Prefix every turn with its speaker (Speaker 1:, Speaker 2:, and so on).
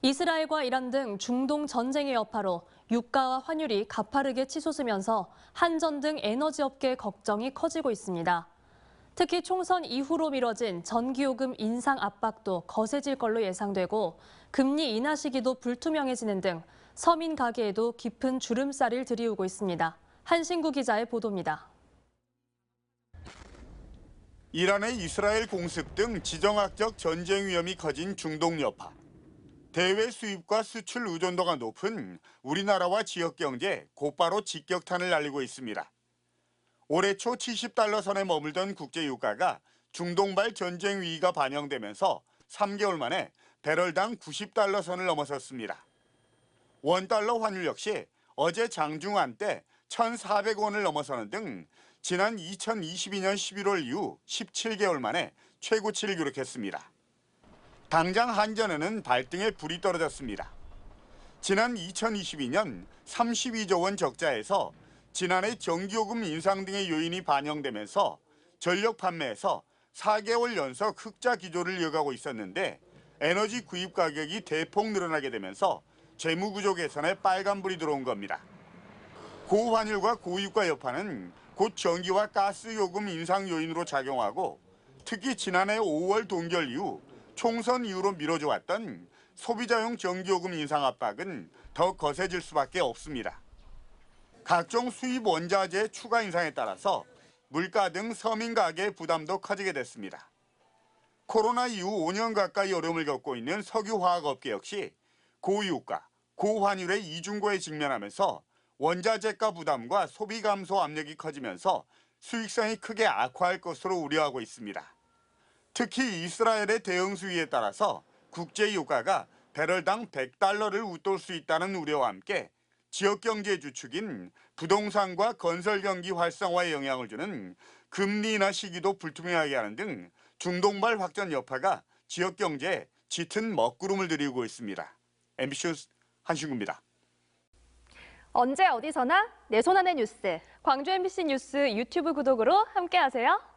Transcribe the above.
Speaker 1: 이스라엘과 이란 등 중동 전쟁의 여파로 유가와 환율이 가파르게 치솟으면서 한전 등 에너지 업계 걱정이 커지고 있습니다. 특히 총선 이후로 미뤄진 전기요금 인상 압박도 거세질 걸로 예상되고 금리 인하 시기도 불투명해지는 등 서민 가계에도 깊은 주름살을 들이우고 있습니다. 한신구 기자의 보도입니다.
Speaker 2: 이란의 이스라엘 공습 등 지정학적 전쟁 위험이 커진 중동 여파. 대외 수입과 수출 의존도가 높은 우리나라와 지역 경제에 곧바로 직격탄을 날리고 있습니다. 올해 초 70달러 선에 머물던 국제 유가가 중동발 전쟁 위기가 반영되면서 3개월 만에 배럴당 90달러 선을 넘어섰습니다. 원달러 환율 역시 어제 장중한 때 1,400원을 넘어서는 등 지난 2022년 11월 이후 17개월 만에 최고치를 기록했습니다. 당장 한전에는 발등에 불이 떨어졌습니다. 지난 2022년 32조 원 적자에서 지난해 전기요금 인상 등의 요인이 반영되면서 전력 판매에서 4개월 연속 흑자 기조를 이어가고 있었는데 에너지 구입 가격이 대폭 늘어나게 되면서 재무구조 개선에 빨간불이 들어온 겁니다. 고환율과 고유가 여파는 곧 전기와 가스 요금 인상 요인으로 작용하고 특히 지난해 5월 동결 이후 총선 이후로 미뤄져 왔던 소비자용 전기요금 인상 압박은 더 거세질 수밖에 없습니다. 각종 수입 원자재 추가 인상에 따라서 물가 등 서민 가계의 부담도 커지게 됐습니다. 코로나 이후 5년 가까이 어려움을 겪고 있는 석유화학업계 역시 고유가, 고환율의 이중고에 직면하면서 원자재가 부담과 소비 감소 압력이 커지면서 수익성이 크게 악화할 것으로 우려하고 있습니다. 특히 이스라엘의 대응 수위에 따라서 국제 유가가 배럴당 100달러를 웃돌 수 있다는 우려와 함께 지역 경제 주축인 부동산과 건설 경기 활성화에 영향을 주는 금리 인하 시기도 불투명하게 하는 등 중동발 확전 여파가 지역 경제에 짙은 먹구름을 들이우고 있습니다. MBC 뉴스 한신구입니다.
Speaker 3: 언제 어디서나 내 손 안의 뉴스.
Speaker 1: 광주 MBC 뉴스 유튜브 구독으로 함께하세요.